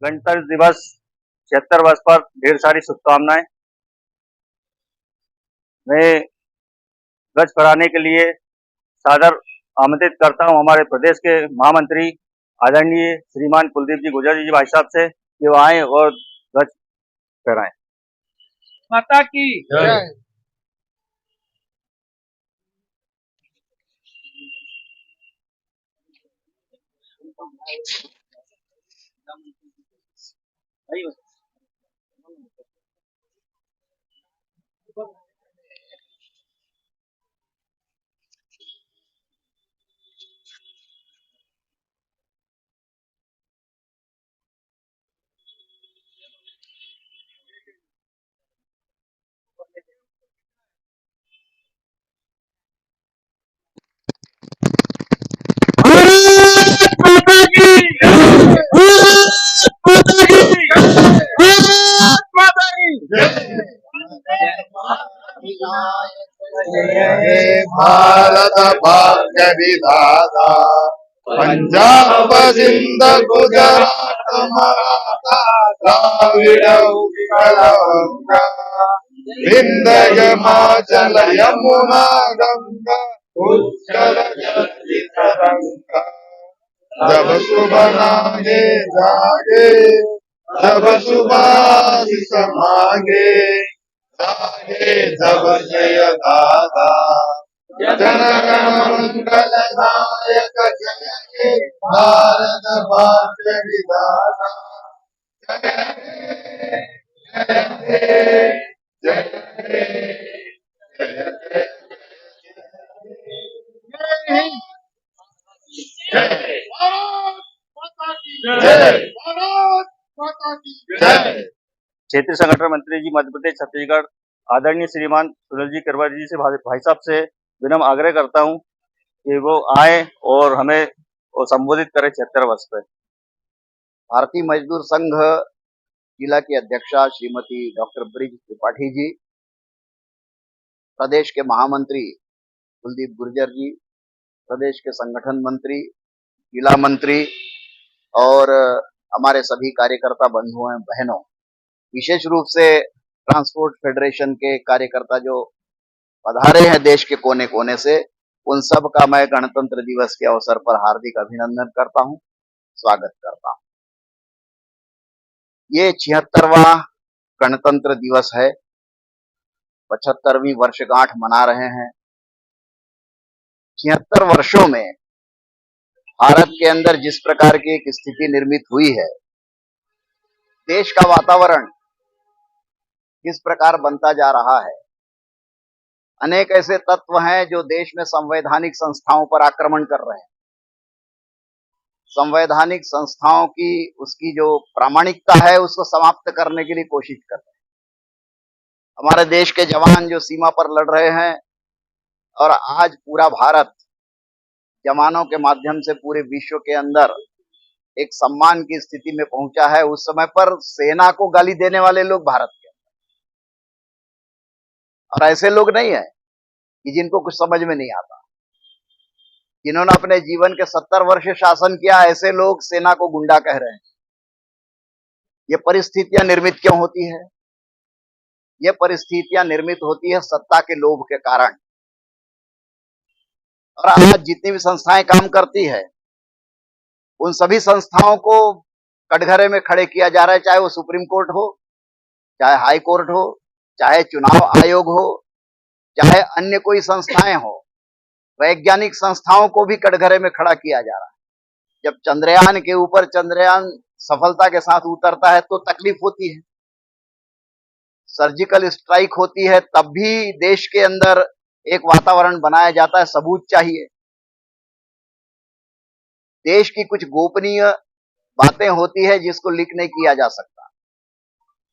गणतंत्र दिवस 76 वर्ष पर ढेर सारी शुभकामनाएं। मैं ध्वज फहराने के लिए सादर आमंत्रित करता हूं हमारे प्रदेश के महामंत्री आदरणीय श्रीमान कुलदीप जी गुर्जर जी भाई साहब से कि वो आए और ध्वज फहराएं। माता की जय। भारत भाग्य विधाता पंजाब सिंध गुजरात मराठा द्राविड़ उत्कल गंगा विंध्य हिमाचल यमुना गंगा उच्चल जलधि तरंगा। जब सुबह नागे जागे जब सुबाशिष मांगे जागे जब जय दादा जनगण मंगल नायक जय हे भारत भाग्य विधाता जय हे जय हे जय हे जय भारत माता की जय भारत माता की जय। क्षेत्रीय संगठन मंत्री जी मध्य प्रदेश छत्तीसगढ़ आदरणीय श्रीमान सुनील जी करवार जी से भाई साहब से विनम्र आग्रह करता हूं कि वो आए और हमें संबोधित करें 76 वर्ष पे। भारतीय मजदूर संघ जिला की अध्यक्षा श्रीमती डॉक्टर ब्रिज त्रिपाठी जी, प्रदेश के महामंत्री कुलदीप गुर्जर जी, प्रदेश के संगठन मंत्री, जिला मंत्री और हमारे सभी कार्यकर्ता बंधुओं बहनों, विशेष रूप से ट्रांसपोर्ट फेडरेशन के कार्यकर्ता जो पधारे हैं देश के कोने कोने से, उन सब का मैं गणतंत्र दिवस के अवसर पर हार्दिक अभिनंदन करता हूं, स्वागत करता हूं। ये 76वां गणतंत्र दिवस है, 75वीं वर्षगांठ मना रहे हैं। 76 वर्षों में भारत के अंदर जिस प्रकार की एक स्थिति निर्मित हुई है, देश का वातावरण किस प्रकार बनता जा रहा है, अनेक ऐसे तत्व हैं जो देश में संवैधानिक संस्थाओं पर आक्रमण कर रहे हैं। संवैधानिक संस्थाओं की उसकी जो प्रामाणिकता है उसको समाप्त करने के लिए कोशिश कर रहे हैं। हमारे देश के जवान जो सीमा पर लड़ रहे हैं और आज पूरा भारत जवानों के माध्यम से पूरे विश्व के अंदर एक सम्मान की स्थिति में पहुंचा है, उस समय पर सेना को गाली देने वाले लोग भारत के अंदर, और ऐसे लोग नहीं है कि जिनको कुछ समझ में नहीं आता, जिन्होंने अपने जीवन के 70 वर्ष शासन किया, ऐसे लोग सेना को गुंडा कह रहे हैं। ये परिस्थितियां निर्मित क्यों होती है? ये परिस्थितियां निर्मित होती है सत्ता के लोभ के कारण। और आज जितनी भी संस्थाएं काम करती है, उन सभी संस्थाओं को कटघरे में खड़े किया जा रहा है, चाहे वो सुप्रीम कोर्ट हो, चाहे हाई कोर्ट हो, चाहे चुनाव आयोग हो, चाहे अन्य कोई संस्थाएं हो, वैज्ञानिक संस्थाओं को भी कटघरे में खड़ा किया जा रहा है। जब चंद्रयान के ऊपर चंद्रयान सफलता के साथ उतरता है तो तकलीफ होती है, सर्जिकल स्ट्राइक होती है, तब भी देश के अंदर एक वातावरण बनाया जाता है, सबूत चाहिए। देश की कुछ गोपनीय बातें होती है जिसको लीक नहीं किया जा सकता,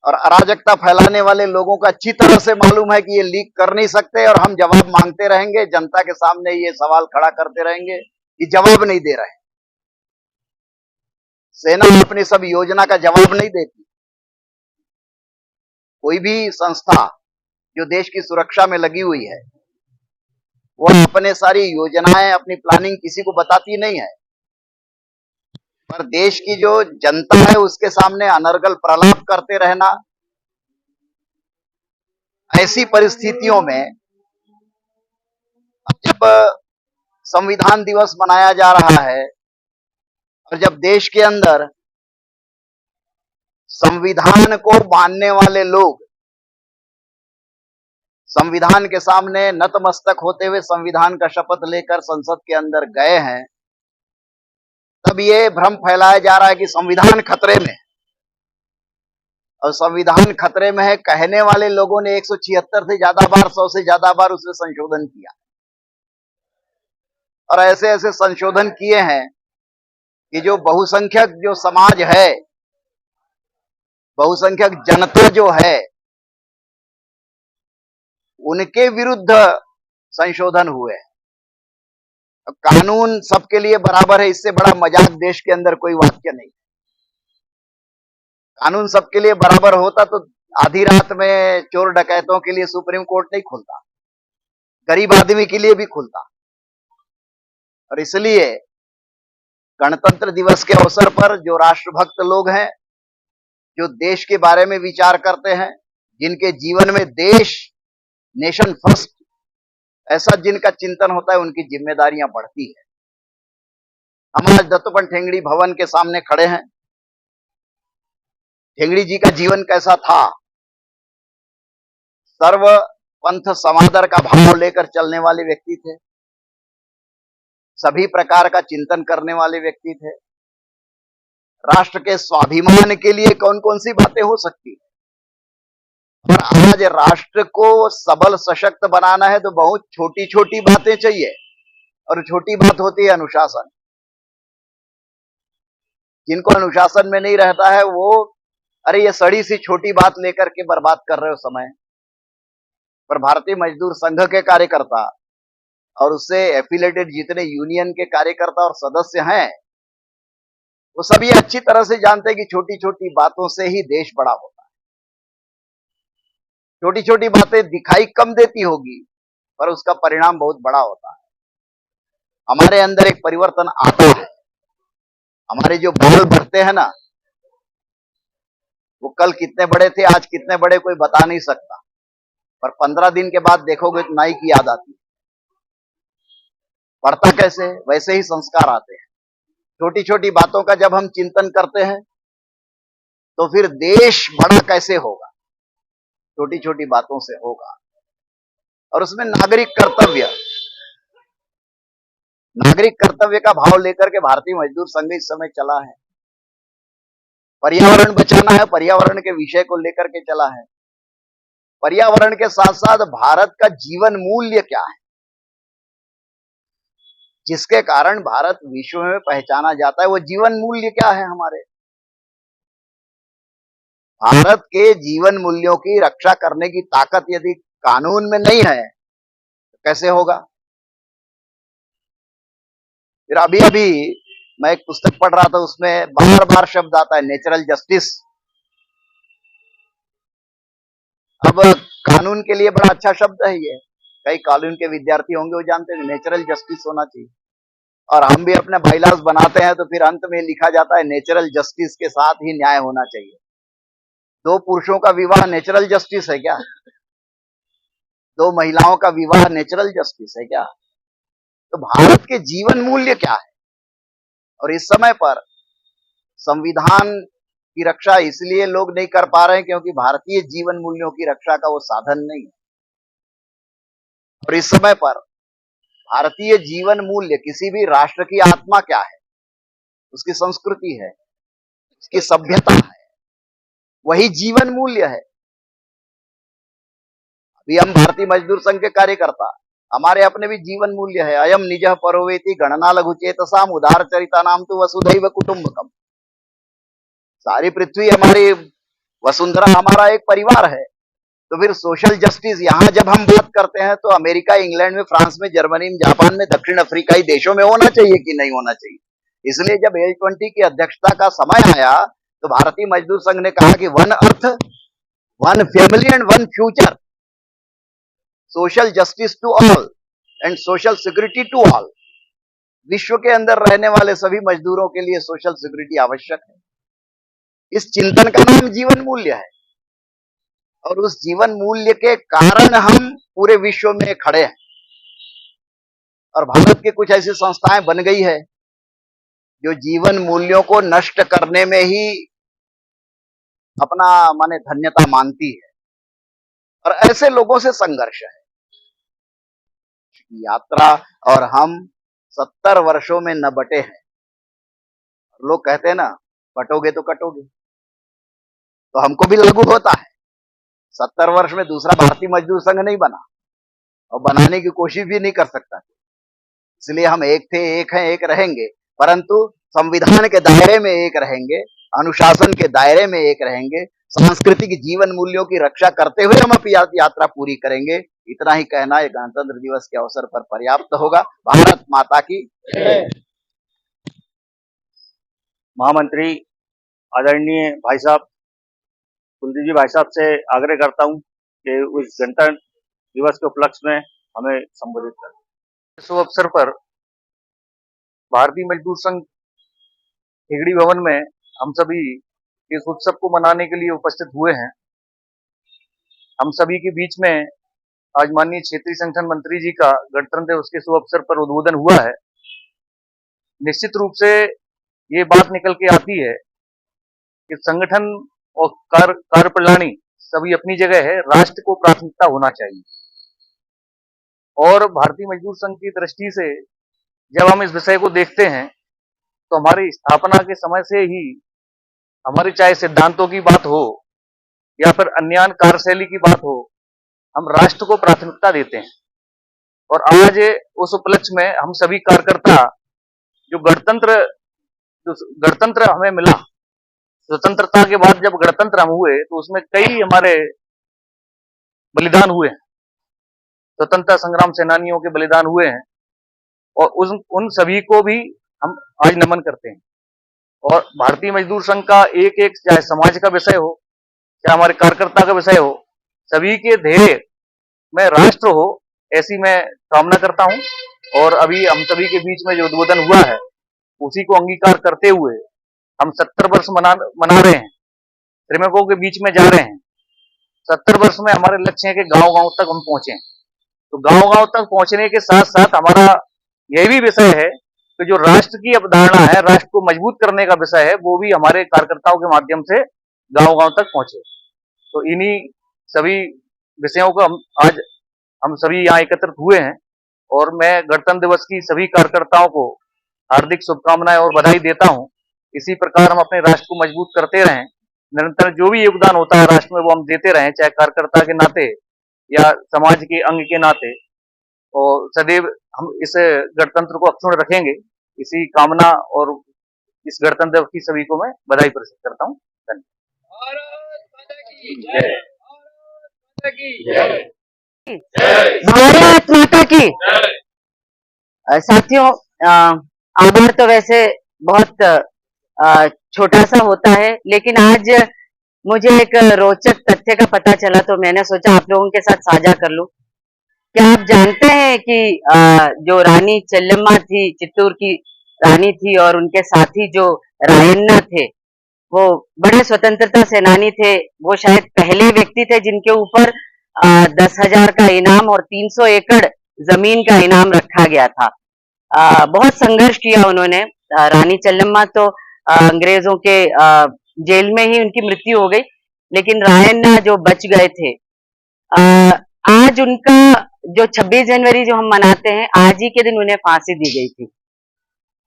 और अराजकता फैलाने वाले लोगों को अच्छी तरह से मालूम है कि ये लीक कर नहीं सकते, और हम जवाब मांगते रहेंगे, जनता के सामने ये सवाल खड़ा करते रहेंगे कि जवाब नहीं दे रहे। सेना अपनी सब योजना का जवाब नहीं देती। कोई भी संस्था जो देश की सुरक्षा में लगी हुई है, वो अपने सारी योजनाएं, अपनी प्लानिंग किसी को बताती नहीं है। पर देश की जो जनता है उसके सामने अनर्गल प्रलाप करते रहना, ऐसी परिस्थितियों में जब संविधान दिवस मनाया जा रहा है और जब देश के अंदर संविधान को मानने वाले लोग संविधान के सामने नतमस्तक होते हुए संविधान का शपथ लेकर संसद के अंदर गए हैं, तब ये भ्रम फैलाया जा रहा है कि संविधान खतरे में है। और संविधान खतरे में है कहने वाले लोगों ने 176 से ज्यादा बार, 100 से ज्यादा बार उसमें संशोधन किया और ऐसे ऐसे संशोधन किए हैं कि जो बहुसंख्यक जो समाज है, बहुसंख्यक जनता जो है, उनके विरुद्ध संशोधन हुए। कानून सबके लिए बराबर है, इससे बड़ा मजाक देश के अंदर कोई वाक्य नहीं। कानून सबके लिए बराबर होता तो आधी रात में चोर डकैतों के लिए सुप्रीम कोर्ट नहीं खुलता, गरीब आदमी के लिए भी खुलता। और इसलिए गणतंत्र दिवस के अवसर पर जो राष्ट्रभक्त लोग हैं, जो देश के बारे में विचार करते हैं, जिनके जीवन में देश, नेशन फर्स्ट ऐसा जिनका चिंतन होता है, उनकी जिम्मेदारियां बढ़ती है। हम आज दत्तोपंत ठेंगड़ी भवन के सामने खड़े हैं। ठेंगड़ी जी का जीवन कैसा था? सर्व पंथ समादर का भाव लेकर चलने वाले व्यक्ति थे, सभी प्रकार का चिंतन करने वाले व्यक्ति थे। राष्ट्र के स्वाभिमान के लिए कौन कौन सी बातें हो सकती है, पर आज राष्ट्र को सबल सशक्त बनाना है तो बहुत छोटी छोटी बातें चाहिए, और छोटी बात होती है अनुशासन। जिनको अनुशासन में नहीं रहता है वो, अरे ये सड़ी सी छोटी बात लेकर के बर्बाद कर रहे हो समय। पर भारतीय मजदूर संघ के कार्यकर्ता और उससे एफिलेटेड जितने यूनियन के कार्यकर्ता और सदस्य हैं, वो सभी अच्छी तरह से जानते हैं कि छोटी छोटी बातों से ही देश बड़ा होता है। छोटी छोटी बातें दिखाई कम देती होगी, पर उसका परिणाम बहुत बड़ा होता है। हमारे अंदर एक परिवर्तन आता है। हमारे जो बाल बढ़ते हैं ना, वो कल कितने बड़े थे, आज कितने बड़े कोई बता नहीं सकता, पर 15 दिन के बाद देखोगे तो नाई की याद आती है। बढ़ता कैसे? वैसे ही संस्कार आते हैं। छोटी छोटी बातों का जब हम चिंतन करते हैं तो फिर देश बड़ा कैसे होगा? छोटी छोटी बातों से होगा। और उसमें नागरिक कर्तव्य का भाव लेकर के भारतीय मजदूर संघ इस समय चला है। पर्यावरण बचाना है, पर्यावरण के विषय को लेकर के चला है। पर्यावरण के साथ साथ भारत का जीवन मूल्य क्या है, जिसके कारण भारत विश्व में पहचाना जाता है, वो जीवन मूल्य क्या है हमारे? भारत के जीवन मूल्यों की रक्षा करने की ताकत यदि कानून में नहीं है तो कैसे होगा? फिर अभी अभी मैं एक पुस्तक पढ़ रहा था, उसमें बार बार शब्द आता है नेचुरल जस्टिस। अब कानून के लिए बड़ा अच्छा शब्द है ये, कई कानून के विद्यार्थी होंगे वो जानते हैं नेचुरल जस्टिस होना चाहिए, और हम भी अपने बाइलॉज बनाते हैं तो फिर अंत में लिखा जाता है नेचुरल जस्टिस के साथ ही न्याय होना चाहिए। दो पुरुषों का विवाह नेचुरल जस्टिस है क्या? दो महिलाओं का विवाह नेचुरल जस्टिस है क्या? तो भारत के जीवन मूल्य क्या है? और इस समय पर संविधान की रक्षा इसलिए लोग नहीं कर पा रहे हैं क्योंकि भारतीय जीवन मूल्यों की रक्षा का वो साधन नहीं है। और इस समय पर भारतीय जीवन मूल्य, किसी भी राष्ट्र की आत्मा क्या है, उसकी संस्कृति है, उसकी सभ्यता है, वही जीवन मूल्य है। अभी हम भारतीय मजदूर संघ के कार्यकर्ता, हमारे अपने भी जीवन मूल्य है। अयम निजः परोवेति गणना लघुचेतसाम उदार चरिता नाम तो वसुधैव कुटुंबकम। सारी पृथ्वी हमारी वसुंधरा, हमारा एक परिवार है। तो फिर सोशल जस्टिस यहां जब हम बात करते हैं तो अमेरिका, इंग्लैंड में, फ्रांस में, जर्मनी में, जापान में, दक्षिण अफ्रीकाई देशों में होना चाहिए कि नहीं होना चाहिए? इसलिए जब L20 की अध्यक्षता का समय आया तो भारतीय मजदूर संघ ने कहा कि one earth, one family and one future, social justice to all and social security to all. विश्व के अंदर रहने वाले सभी मजदूरों के लिए सोशल सिक्योरिटी आवश्यक है। इस चिंतन का नाम जीवन मूल्य है और उस जीवन मूल्य के कारण हम पूरे विश्व में खड़े हैं। और भारत की कुछ ऐसी संस्थाएं बन गई है जो जीवन मूल्यों को नष्ट करने में ही अपना माने धन्यता मानती है और ऐसे लोगों से संघर्ष है। यात्रा और हम 70 वर्षों में न बटे हैं। लोग कहते हैं ना, बटोगे तो कटोगे, तो हमको भी लागू होता है। 70 वर्ष में दूसरा भारतीय मजदूर संघ नहीं बना और बनाने की कोशिश भी नहीं कर सकता। इसलिए हम एक थे, एक हैं, एक रहेंगे, परंतु संविधान के दायरे में एक रहेंगे, अनुशासन के दायरे में एक रहेंगे, सांस्कृतिक जीवन मूल्यों की रक्षा करते हुए हम अपनी यात्रा पूरी करेंगे। इतना ही कहना ये गणतंत्र दिवस के अवसर पर पर्याप्त होगा। भारत माता की जय। महामंत्री आदरणीय भाई साहब कुलदीप जी भाई साहब से आग्रह करता हूं कि उस गणतंत्र दिवस के उपलक्ष्य में हमें संबोधित करें। शुभ अवसर पर भारतीय मजदूर संघ हेगड़ी भवन में हम सभी इस उत्सव को मनाने के लिए उपस्थित हुए हैं। हम सभी के बीच में आज माननीय क्षेत्रीय संगठन मंत्री जी का गणतंत्र दिवस के शुभ अवसर पर उद्बोधन हुआ है। निश्चित रूप से ये बात निकल के आती है कि संगठन और कार्य प्रणाली सभी अपनी जगह है, राष्ट्र को प्राथमिकता होना चाहिए। और भारतीय मजदूर संघ की दृष्टि से जब हम इस विषय को देखते हैं तो हमारी स्थापना के समय से ही हमारे चाहे सिद्धांतों की बात हो या फिर अन्य कार्यशैली की बात हो, हम राष्ट्र को प्राथमिकता देते हैं। और आज उस उपलक्ष्य में हम सभी कार्यकर्ता जो गणतंत्र हमें मिला, स्वतंत्रता के बाद जब गणतंत्र हम हुए तो उसमें कई हमारे बलिदान हुए हैं, स्वतंत्रता संग्राम सेनानियों के बलिदान हुए हैं और उन सभी को भी हम आज नमन करते हैं। और भारतीय मजदूर संघ का एक एक, चाहे समाज का विषय हो, चाहे हमारे कार्यकर्ता का विषय हो, सभी के ध्येय में राष्ट्र हो, ऐसी मैं कामना करता हूं। और अभी हम सभी के बीच में जो उद्बोधन हुआ है उसी को अंगीकार करते हुए हम 70 वर्ष मना रहे हैं, श्रमिकों के बीच में जा रहे हैं। 70 वर्ष में हमारे लक्ष्य है कि गांव-गांव तक हम पहुंचे। तो गांव-गांव तक पहुंचने के साथ साथ हमारा यह भी विषय है कि जो राष्ट्र की अवधारणा है, राष्ट्र को मजबूत करने का विषय है, वो भी हमारे कार्यकर्ताओं के माध्यम से गांव-गांव तक पहुंचे। तो इन्हीं सभी विषयों को आज हम सभी यहाँ एकत्रित हुए हैं और मैं गणतंत्र दिवस की सभी कार्यकर्ताओं को हार्दिक शुभकामनाएं और बधाई देता हूं। इसी प्रकार हम अपने राष्ट्र को मजबूत करते रहें, निरंतर जो भी योगदान होता है राष्ट्र में वो हम देते रहें, चाहे कार्यकर्ता के नाते या समाज के अंग के नाते। और सदैव हम इस गणतंत्र को अक्षुण्ण रखेंगे, इसी कामना और इस गणतंत्र दिवस की सभी को मैं बधाई प्रस्तुत करता हूँ। धन्यवाद। भारत माता की जय। भारत माता की साथियों, आभार तो वैसे बहुत छोटा सा होता है, लेकिन आज मुझे एक रोचक तथ्य का पता चला तो मैंने सोचा आप लोगों के साथ साझा कर लूं। क्या आप जानते हैं कि जो रानी चेल्लम्मा थी, चित्तूर की रानी थी, और उनके साथी जो रायन्ना थे, वो बड़े स्वतंत्रता सेनानी थे। वो शायद पहले व्यक्ति थे जिनके ऊपर 10,000 का इनाम और 300 एकड़ जमीन का इनाम रखा गया था। बहुत संघर्ष किया उन्होंने। रानी चेल्लम्मा तो अंग्रेजों के जेल में ही उनकी मृत्यु हो गई, लेकिन रायन्ना जो बच गए थे, आज उनका जो 26 जनवरी जो हम मनाते हैं, आज ही के दिन उन्हें फांसी दी गई थी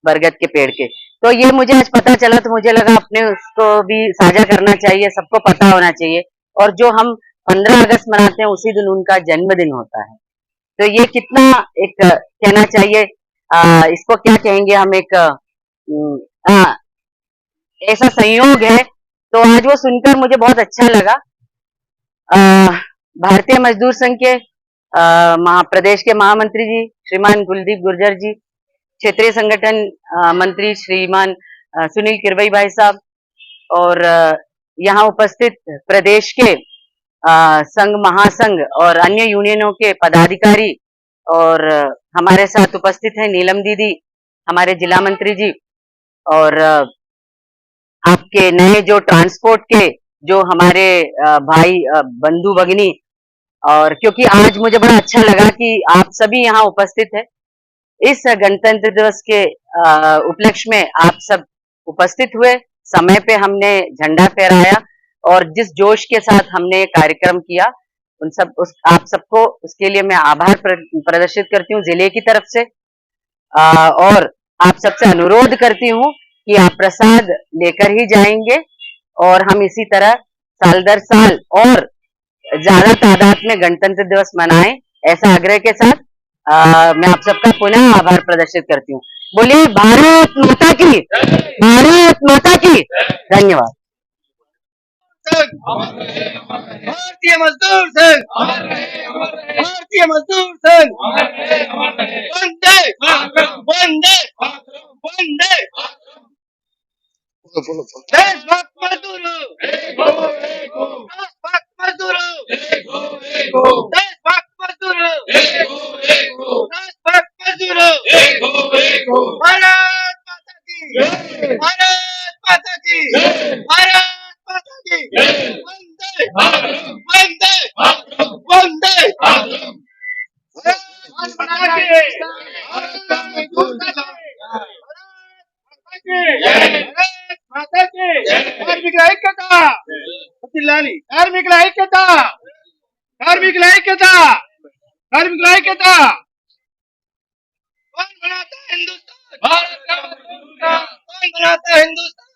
बरगद के पेड़ के। तो ये मुझे आज पता चला तो मुझे लगा अपने उसको भी साझा करना चाहिए, सबको पता होना चाहिए। और जो हम 15 अगस्त मनाते हैं उसी दिन उनका जन्मदिन होता है। तो ये कितना एक कहना चाहिए, इसको क्या कहेंगे हम, एक ऐसा संयोग है। तो आज वो सुनकर मुझे बहुत अच्छा लगा। भारतीय मजदूर संघ के प्रदेश के महामंत्री जी श्रीमान कुलदीप गुर्जर जी, क्षेत्रीय संगठन मंत्री श्रीमान सुनील किरवई भाई साहब, और यहाँ उपस्थित प्रदेश के संघ महासंघ और अन्य यूनियनों के पदाधिकारी, और हमारे साथ उपस्थित हैं नीलम दीदी, हमारे जिला मंत्री जी और आपके नए जो ट्रांसपोर्ट के जो हमारे भाई बंधु भगिनी, और क्योंकि आज मुझे बड़ा अच्छा लगा कि आप सभी यहाँ उपस्थित है। इस गणतंत्र दिवस के उपलक्ष्य में आप सब उपस्थित हुए, समय पे हमने झंडा फहराया और जिस जोश के साथ हमने ये कार्यक्रम किया, आप सबको उसके लिए मैं आभार प्रदर्शित करती हूँ जिले की तरफ से। और आप सबसे अनुरोध करती हूँ कि आप प्रसाद लेकर ही जाएंगे और हम इसी तरह साल दर साल और ज्यादा तादाद में गणतंत्र दिवस मनाएं, ऐसा आग्रह के साथ मैं आप सबका पुनः आभार प्रदर्शित करती हूँ। बोलिए भारत माता की, भारत माता की। धन्यवाद। भारतीय मजदूर संघ, भारतीय मजदूर संघ, वंदे वंदे वंदे। देशभक्त मजदूरों, देशभक्त मजदूरों, देशभक्त मजदूरों, देशभक्त मजदूरों। भारत माता की, भारत माता की, भारत माता की। वंदे वंदे वंदे। भारत माता की, भारत माता की। కార్మికుల ఐక్యత, వర్ధిల్లాలి కార్మికుల ఐక్యత, కార్మికుల ఐక్యత, కార్మికుల ఐక్యత। कौन बनाता है हिंदुस्तान? भारत का मजदूर। कौन बनाता है हिंदुस्तान?